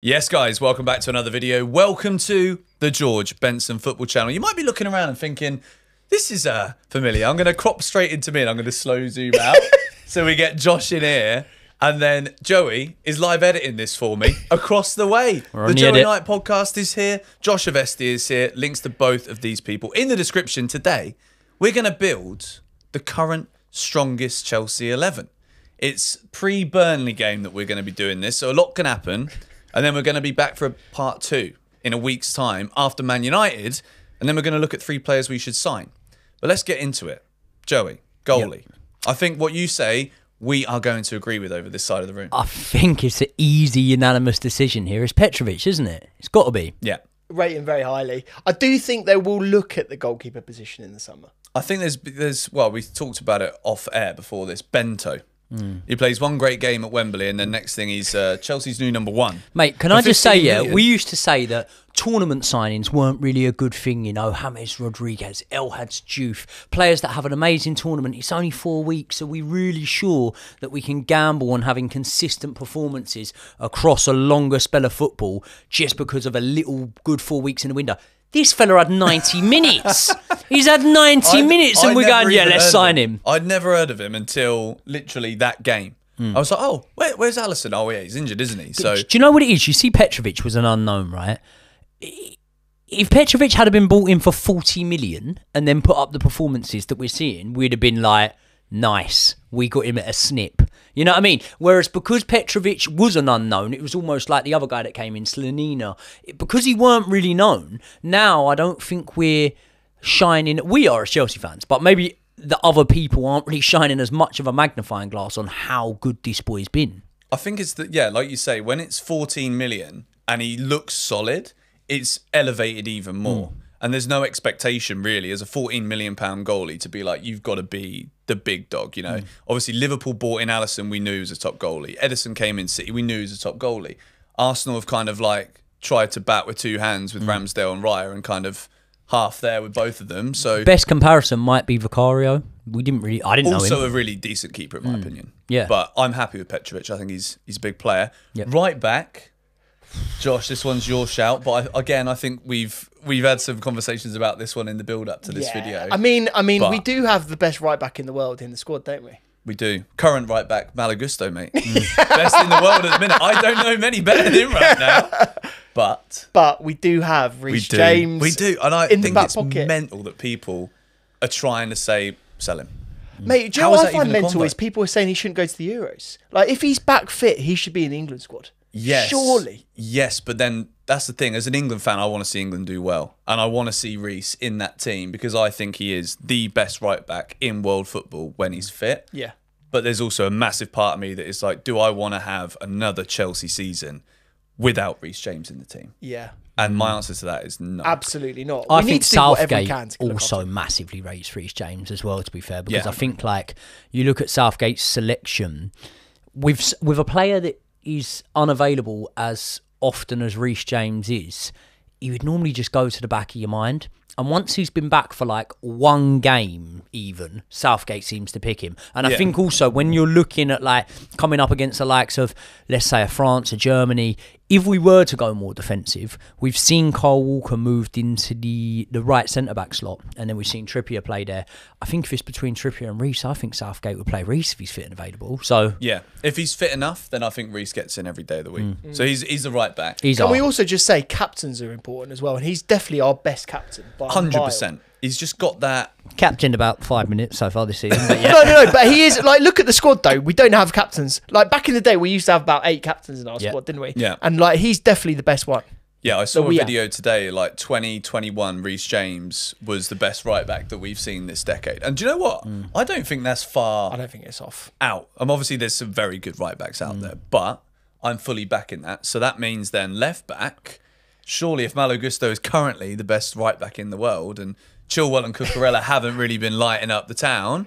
Yes, guys, welcome back to another video. Welcome to the George Benson Football Channel. You might be looking around and thinking, this is familiar. I'm going to crop straight into me and I'm going to slow zoom out so we get Josh in here. And then Joey is live editing this for me across the way. The Joey Knight Podcast is here. Josh Aveste is here. Links to both of these people. In the description today, we're going to build the current strongest Chelsea 11. It's pre-Burnley game that we're going to be doing this, so a lot can happen. And then we're going to be back for a part 2 in a week's time after Man United. And then we're going to look at 3 players we should sign. But let's get into it. Joey, goalie. Yep. I think what you say, we are going to agree with over this side of the room. I think it's an easy, unanimous decision here. It's Petrovic, isn't it? It's got to be. Yeah. Rate him very highly. I do think they will look at the goalkeeper position in the summer. I think there's well, we talked about it off air before this, Bento. He plays one great game at Wembley, and then next thing he's Chelsea's new number 1. Mate, can I just say, we used to say that tournament signings weren't really a good thing, you know, James Rodriguez, El Hadj Diouf, players that have an amazing tournament. It's only 4 weeks. Are we really sure that we can gamble on having consistent performances across a longer spell of football just because of a little good 4 weeks in the window? This fella had 90 minutes. He's had 90 minutes and we're going, yeah, let's sign him. I'd never heard of him until literally that game. I was like, oh, where's Alisson? Oh, yeah, he's injured, isn't he? So, do you know what it is? You see, Petrovic was an unknown, right? If Petrovic had been bought in for 40 million and then put up the performances that we're seeing, we'd have been like, nice, we got him at a snip. You know what I mean? Whereas because Petrovic was an unknown, it was almost like the other guy that came in, Slanina. Because he weren't really known, now I don't think we're shining. We are as Chelsea fans, but maybe the other people aren't really shining as much of a magnifying glass on how good this boy's been. I think it's that, yeah, like you say, when it's 14 million and he looks solid, it's elevated even more. And there's no expectation really as a £14 million goalie to be like, you've got to be the big dog, you know. Obviously, Liverpool bought in Alisson, we knew he was a top goalie. Edison came in City, we knew he was a top goalie. Arsenal have kind of like tried to bat with 2 hands with Ramsdale and Raya and kind of half there with both of them. So best comparison might be Vicario. I didn't know him. Also a really decent keeper in my opinion. Yeah. But I'm happy with Petrovic. I think he's a big player. Yep. Right back, Josh, this one's your shout, but I think we've had some conversations about this one in the build-up to this video. I mean, we do have the best right back in the world in the squad, don't we? We do. Current right back, Malo Gusto, mate. Best in the world at the minute. I don't know many better than him right now. But we do have Reece James. We do, and I in think the back it's pocket. mental that people are trying to say sell him. Mate, do you know what I find mental is people are saying he shouldn't go to the Euros. Like, if he's back fit, he should be in the England squad. Yes. Surely. Yes, but then that's the thing. As an England fan, I want to see England do well. And I want to see Reece in that team because I think he is the best right back in world football when he's fit. Yeah. But there's also a massive part of me that is like, do I want to have another Chelsea season without Reece James in the team? Yeah. And my answer to that is no. Absolutely not. I think Southgate also massively rates Reece James as well, to be fair, because I think like you look at Southgate's selection with a player that is unavailable as often as Reece James is, he would normally just go to the back of your mind. And once he's been back for like 1 game even, Southgate seems to pick him. And I think also when you're looking at like coming up against the likes of, let's say, a France or Germany, if we were to go more defensive, we've seen Kyle Walker moved into the right centre-back slot, and then we've seen Trippier play there. I think if it's between Trippier and Reece, I think Southgate would play Reece if he's fit and available. So yeah, if he's fit enough, then I think Reece gets in every day of the week. So he's the right back. Can we also just say captains are important as well, and he's definitely our best captain. 100%. He's just got that. Captained about 5 minutes so far this season. But yeah. No, but he is, like, look at the squad though. We don't have captains. Like, back in the day, we used to have about 8 captains in our squad, didn't we? Yeah. And, like, he's definitely the best one. Yeah, I saw a video today, like 2021, Reece James was the best right back that we've seen this decade. And do you know what? I don't think that's far I don't think it's off. out. Obviously, there's some very good right backs out there, but I'm fully backing that. So that means then left back, surely if Malo Gusto is currently the best right back in the world and Chilwell and Cucurella haven't really been lighting up the town,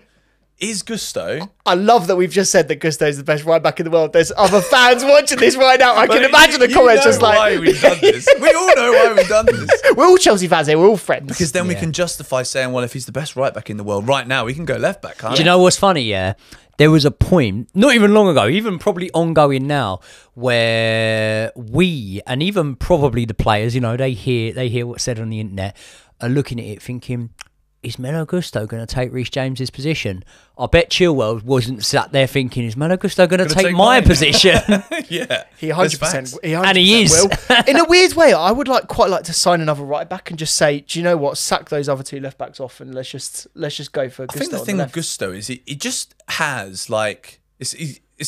is Gusto... I love that we've just said that Gusto is the best right back in the world. There's other fans watching this right now. I can imagine the comments just like... why we've done this. We all know why we've done this. We're all Chelsea fans here. We're all friends. Because then we can justify saying, well, if he's the best right back in the world right now, we can go left back, can't we? Do you know what's funny, yeah? there was a point, not even long ago, even probably ongoing now, where we, and even probably the players, you know, they hear what's said on the internet, are looking at it thinking, is Melo Gusto going to take Reece James's position? I bet Chilwell wasn't sat there thinking, is Melo Gusto going to take my position? Yeah. He 100%. And he is. Will. In a weird way, I would quite like to sign another right back and just say, do you know what? Sack those other 2 left backs off and let's just go for Gusto. I think the thing with Gusto is he just has like it's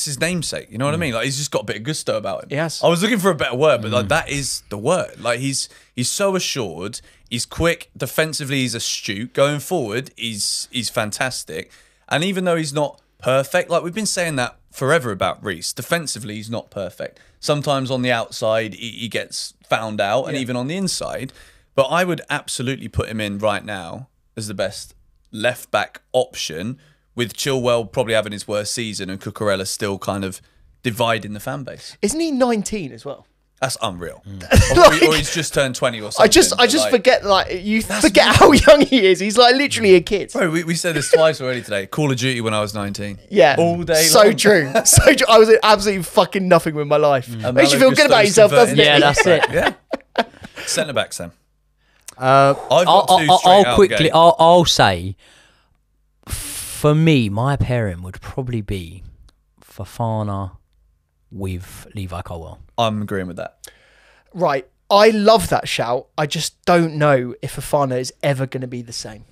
his namesake. You know what I mean? Like he's just got a bit of gusto about him. Yes. I was looking for a better word, but like that is the word. Like he's so assured. He's quick. Defensively, he's astute. Going forward, he's fantastic. And even though he's not perfect, like we've been saying that forever about Reece, defensively he's not perfect. Sometimes on the outside he gets found out, and even on the inside. But I would absolutely put him in right now as the best left back option, with Chilwell probably having his worst season and Cucurella still kind of dividing the fan base. Isn't he 19 as well? That's unreal. Like, or he's just turned 20 or something. I just forget, like, you forget how young he is. He's like literally a kid. Bro, we said this twice already today. Call of Duty when I was 19. Yeah. All day so long. True. So true. I was absolutely fucking nothing with my life. Makes you feel good about yourself, doesn't it? Yeah, that's it. Yeah. Centre backs then. I've got 2 straight I'll out quickly. game. I'll say, for me, my pairing would probably be Fofana with Levi Colwill. I'm agreeing with that. Right. I love that shout. I just don't know if Fofana is ever going to be the same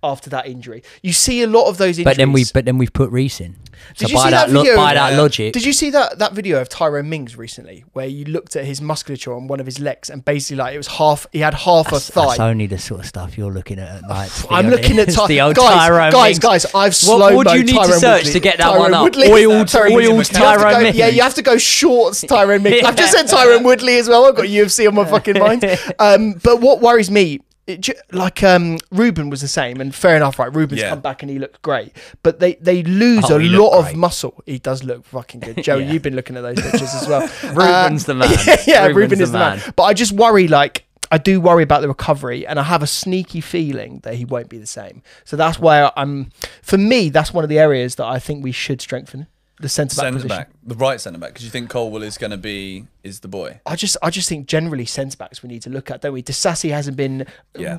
after that injury. You see a lot of those injuries. But then we've put Reece in. Did So you see that video? by that logic. Did you see that video of Tyrone Mings recently, where you looked at his musculature on one of his legs and basically like it was half. He had half a thigh. That's only the sort of stuff you're looking at night. I'm looking at the old Tyrone guys. Mings. I've slow-mo What do you need Tyrone to search Woodley. to get that Tyrone one up? Woodley. Oiled Tyrone Tyrone Mings. Yeah, you have to go shorts Tyrone Mings. I've just said Tyrone Woodley as well. I've got UFC on my fucking mind. But what worries me, Ruben was the same, and fair enough, right? Ruben's come back and he looked great, but they lose a lot of muscle. He does look fucking good. Joey, you've been looking at those pictures as well. Ruben's the man. Ruben is the man. But I just worry, I do worry about the recovery, and I have a sneaky feeling that he won't be the same. So that's why for me, that's one of the areas that I think we should strengthen. The centre-back position. The right centre-back, because you think Colwill is the boy. I just think generally centre-backs we need to look at, don't we? Disasi hasn't been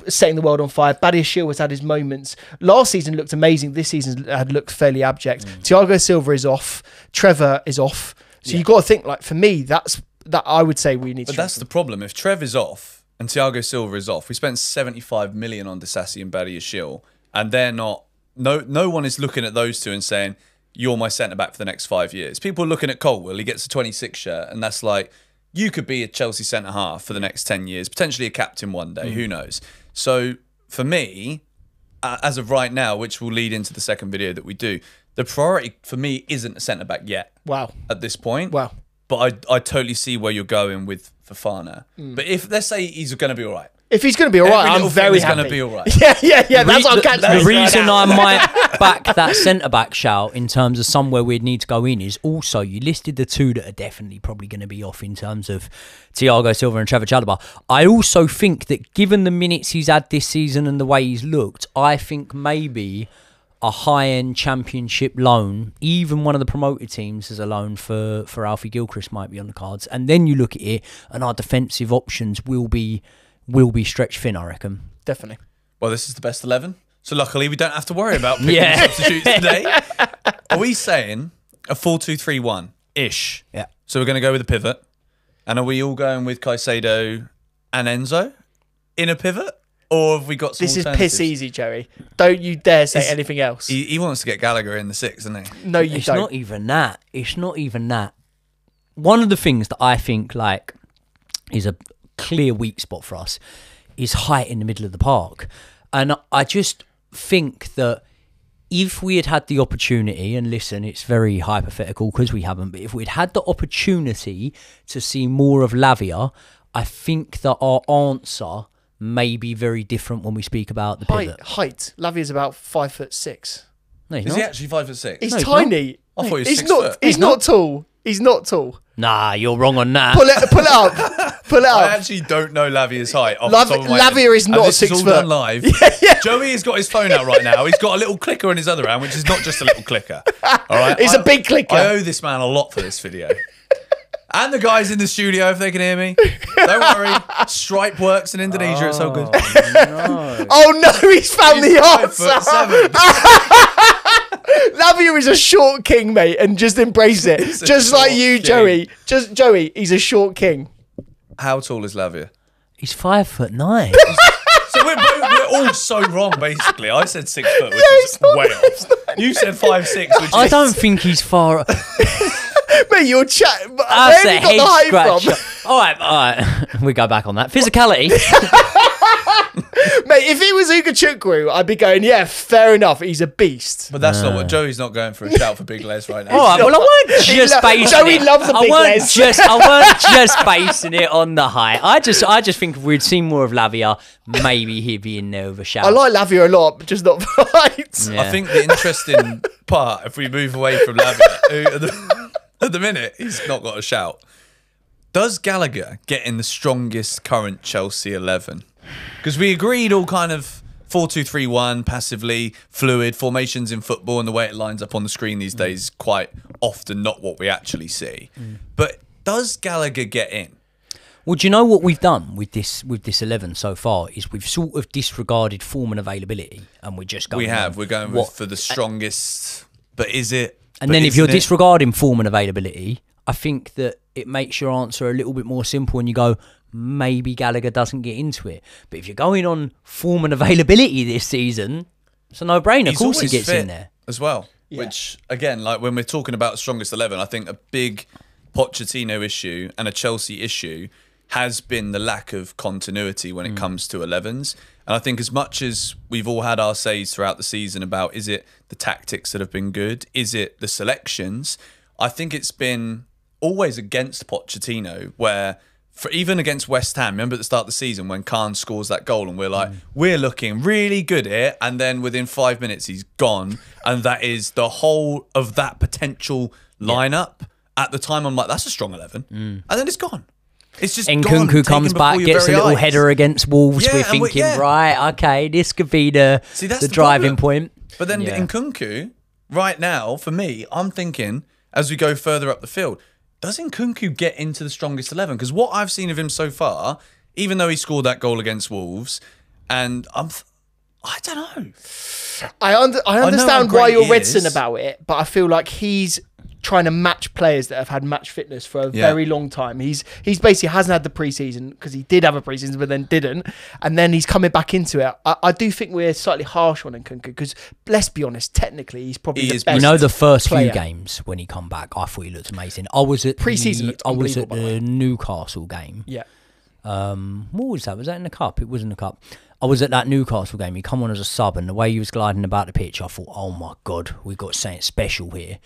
setting the world on fire. Badiashile has had his moments. Last season looked amazing. This season had looked fairly abject. Thiago Silva is off. Trevor is off. So you've got to think, like, for me, that I would say we need to. But that's the problem. If Trev is off and Thiago Silva is off, we spent 75 million on Disasi and Badiashile, and they're not. No one is looking at those two and saying, you're my centre-back for the next 5 years. People are looking at Colwill. He gets a 26 shirt, and that's like, you could be a Chelsea centre-half for the next 10 years, potentially a captain one day, who knows? So, for me, as of right now, which will lead into the second video that we do, the priority for me isn't a centre-back yet. Wow. At this point. Wow. But I totally see where you're going with Fofana. But if, let's say he's going to be all right. If he's going to be all right, I'm very happy. Going to be all right. Yeah. That's what I'm catching. The reason I might back that centre-back shout in terms of somewhere we'd need to go in is also, you listed the 2 that are definitely probably going to be off in terms of Thiago Silva and Trevor Chalobah. I also think that given the minutes he's had this season and the way he's looked, I think maybe a high-end championship loan, even one of the promoted teams as a loan for Alfie Gilchrist might be on the cards. And then you look at it and our defensive options will be stretched thin, I reckon. Definitely. Well, this is the best 11. So luckily we don't have to worry about picking substitutes today. Are we saying a 4-2-3-1-ish? Yeah. So we're going to go with a pivot. And are we all going with Caicedo and Enzo in a pivot? Or have we got some This is alternatives? piss easy, Joey. Don't you dare say anything else. He wants to get Gallagher in the 6, doesn't he? No, you It's don't. not even that. It's not even that. One of the things that I think is a clear weak spot for us is height in the middle of the park. And I just think that if we had the opportunity, and listen, it's very hypothetical because we haven't, but if we'd had the opportunity to see more of Lavia, I think that our answer may be very different when we speak about the pivot. Height. Lavia's about 5'6". No, he's Is not. he actually 5'6"? He's No, he's tiny. I thought he was He's 6 not. foot. He's not tall. He's not tall. Nah, you're wrong on that. Pull it up. Pull it I up. actually don't know Lavia's height. Off the top of my head. Lavia is not this 6 is all foot. done live. Joey has got his phone out right now. He's got a little clicker in his other hand, which is not just a little clicker. All right, It's a big clicker. I owe this man a lot for this video. And the guys in the studio, if they can hear me. Don't worry. Stripe works in Indonesia. It's so good. No. Oh no, he's found the answer. 5'7". Lavia is a short king, mate, and just embrace it. He's a Just like short you, king. Joey. Just Joey, he's a short king. How tall is Lavia? He's 5'9". So we're all so wrong, basically. I said 6 foot, which is way off. You said 5'6", which I is... don't think he's far. Mate, you're chat. Where That's have a you got head the height scratcher. from? All right. We go back on that. Physicality. Mate, if he was Uga Chukwu, I'd be going, yeah, fair enough. He's a beast. But that's not what... Joey's not going for a shout for Big Les right now. All right. Well, I weren't just basing Joey it. loves a I big weren't Les. I weren't just basing it on the height. I just think if we'd seen more of Lavia, maybe he'd be in there with a shout. I like Lavia a lot, but just not for height. Yeah. I think the interesting part, if we move away from Lavia, who at the minute, he's not got a shout. Does Gallagher get in the strongest current Chelsea 11? Because we agreed all kind of 4-2-3-1, passively, fluid, formations in football, and the way it lines up on the screen these days, quite often not what we actually see. But does Gallagher get in? Well, do you know what we've done with this 11 so far is we've sort of disregarded form and availability, and we're just going. We're going for the strongest. But is it? And then if you're disregarding form and availability, I think that it makes your answer a little bit more simple, and you go, maybe Gallagher doesn't get into it. But if you're going on form and availability this season, it's a no-brainer. Of course he gets in there as well. Yeah. Which, again, like when we're talking about strongest 11, I think a big Pochettino issue and a Chelsea issue has been the lack of continuity when it comes to 11s. And I think as much as we've all had our says throughout the season about is it the tactics that have been good, is it the selections, I think it's been always against Pochettino where, for even against West Ham, remember at the start of the season when Khan scores that goal and we're like, we're looking really good here, and then within 5 minutes he's gone, and that is the whole of that potential lineup. At the time I'm like, that's a strong 11, and then it's gone. It's just Nkunku comes back, gets a little header against Wolves. We're thinking, right, okay, this could be the driving point. But then Nkunku, right now, for me, I'm thinking, as we go further up the field, does Nkunku get into the strongest 11? Because what I've seen of him so far, even though he scored that goal against Wolves, and I don't know. I understand why you're reticent about it, but I feel like he's trying to match players that have had match fitness for a very long time. He's basically hasn't had the preseason because he did have a preseason but then didn't, and then he's coming back into it. I do think we're slightly harsh on Nkunku because let's be honest, technically he's probably the best. You know, the first player. few games when he come back, I thought he looked amazing. I was at preseason. I was at the Newcastle game. Yeah. What was that? Was that in the cup? It was in the cup. I was at that Newcastle game. He come on as a sub, and the way he was gliding about the pitch, I thought, oh my God, we've got something special here.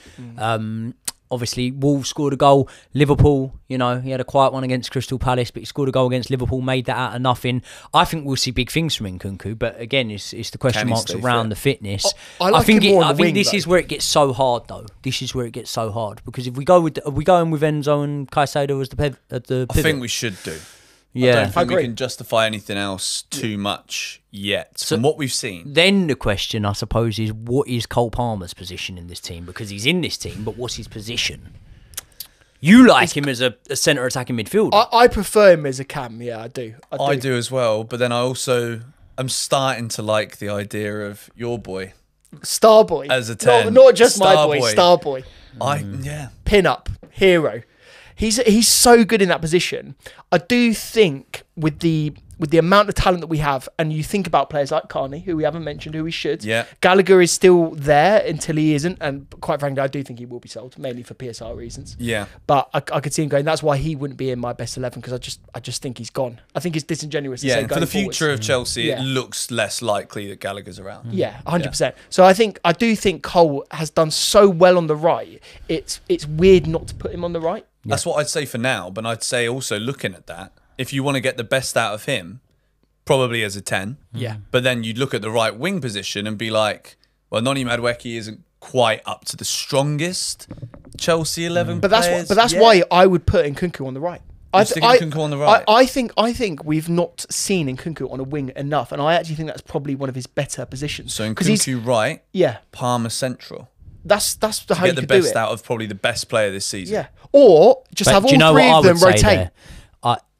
Obviously, Wolves scored a goal. Liverpool, you know, he had a quiet one against Crystal Palace, but he scored a goal against Liverpool, made that out of nothing. I think we'll see big things from Nkunku, but again, it's the question marks around the fitness. I think this is where it gets so hard, though. This is where it gets so hard because if we go with, are we going with Enzo and Caicedo as the pivot? I think we should do. Yeah, I don't think we can justify anything else too much yet from what we've seen. Then the question, I suppose, is what is Cole Palmer's position in this team? Because he's in this team, but what's his position? You like him as a centre attacking midfielder. I prefer him as a cam, yeah, I do. I do as well, but then I also am starting to like the idea of your boy. Starboy. As a 10. Not just my boy, Starboy. Pin up, hero. He's so good in that position. I do think with the amount of talent that we have, and you think about players like Carney, who we haven't mentioned, who we should. Yeah. Gallagher is still there until he isn't, and quite frankly, I do think he will be sold, mainly for PSR reasons. Yeah. But I could see him going. That's why he wouldn't be in my best 11 because I just think he's gone. I think it's disingenuous to say going for the future forwards. of Chelsea, it looks less likely that Gallagher's around. Yeah, 100%. So I do think Cole has done so well on the right. It's weird not to put him on the right. Yeah. That's what I'd say for now, but I'd say also looking at that, if you want to get the best out of him, probably as a 10. Yeah. But then you'd look at the right wing position and be like, well, Noni Madueke isn't quite up to the strongest Chelsea 11 But that's why I would put Nkunku on the right. Nkunku on the right. I think we've not seen Nkunku on a wing enough, and I actually think that's probably one of his better positions. So Nkunku right, yeah, Palmer central. That's the how you get the could best do it. out of probably the best player this season. Yeah, or just have all three of them rotate.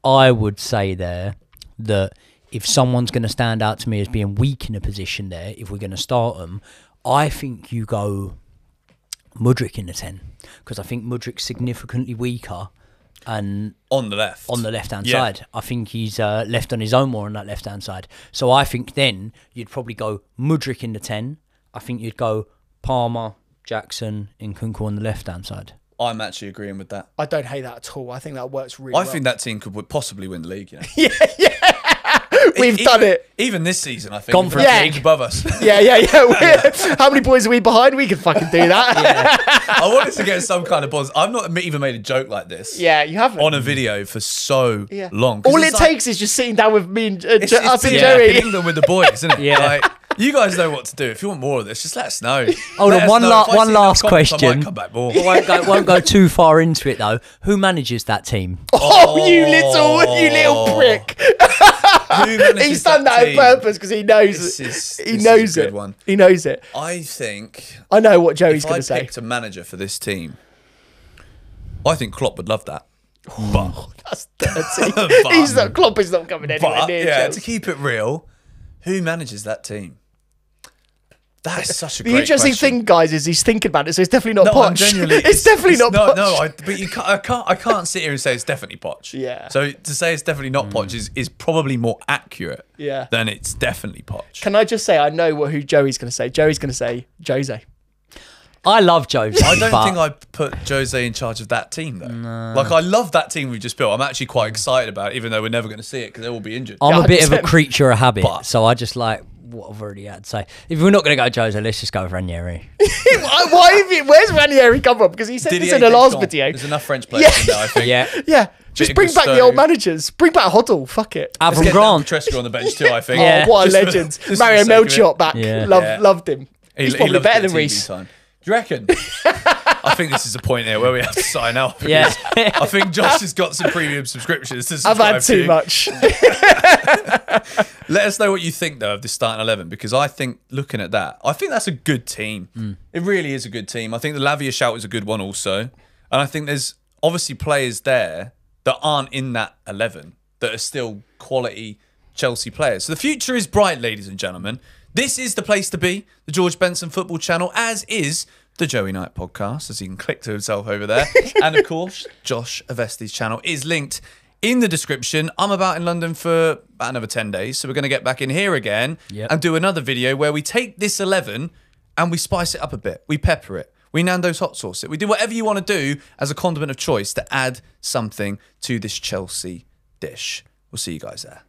I would say there that if someone's going to stand out to me as being weak in a position there, if we're going to start them, I think you go Mudryk in the 10, because I think Mudryk's significantly weaker. And on the left-hand side, I think he's left on his own more on that left-hand side. So I think then you'd probably go Mudryk in the 10. I think you'd go Palmer, Jackson, and Nkunku on the left-hand side. I'm actually agreeing with that. I don't hate that at all. I think that works really well. I think that team could possibly win the league. You know? yeah. We've done it. Even this season, I think. Conference league above us. Yeah. How many points are we behind? We can fucking do that. I wanted to get some kind of buzz. I've not even made a joke like this. Yeah, you haven't. On a video for so long. All it takes is just sitting down with me and us and Joey. In England with the boys, isn't it? Yeah. Like, you guys know what to do. If you want more of this, just let us know. Hold on, one last question. I might come back more. Won't go too far into it though. Who manages that team? You little prick. He's done that on purpose because he knows it. He knows it. He knows it. I think. I know what Joey's going to say. If I picked a manager for this team, I think Klopp would love that. That's dirty. Klopp is not coming anywhere near. Yeah, Chelsea. to keep it real, who manages that team? That is such a great The interesting question. thing, guys, is he's thinking about it, so it's definitely not I'm Poch. genuinely, it's definitely not Poch. But you can't, I can't sit here and say it's definitely Poch. Yeah. So to say it's definitely not Poch is probably more accurate. Yeah. Than it's definitely Poch. Can I just say I know who Joey's going to say? Joey's going to say Jose. I love Jose. I don't think I'd put Jose in charge of that team though. No. Like I love that team we've just built. I'm actually quite excited about it, even though we're never going to see it because they'll all be injured. I'm a bit of a creature of habit, so I just like what I've already had to say. If we're not going to go Jose, let's just go with Ranieri. Where's Ranieri come from? Because he said this in the last video. There's enough French players in there, I think. Yeah. Just bring back the old managers. Bring back Hoddle. Fuck it. Avram Grant. Tresco on the bench too, I think. Oh, what a legend. Mario Melchiot back. Loved him. He's probably better than Reece. Do you reckon? I think this is a point here where we have to sign out. Yeah. I think Josh has got some premium subscriptions to I've subscribe had too much. Let us know what you think, though, of this starting 11, because I think, looking at that, I think that's a good team. It really is a good team. I think the Lavia shout is a good one also. And I think there's obviously players there that aren't in that 11 that are still quality Chelsea players. So the future is bright, ladies and gentlemen. This is the place to be, the George Benson Football Channel, as is the Joey Knight Podcast, as he can click to himself over there. And of course, Josh Aveste's channel is linked in the description. I'm about in London for about another 10 days, so we're going to get back in here again and do another video where we take this 11 and we spice it up a bit. We pepper it. We Nando's hot sauce it. We do whatever you want to do as a condiment of choice to add something to this Chelsea dish. We'll see you guys there.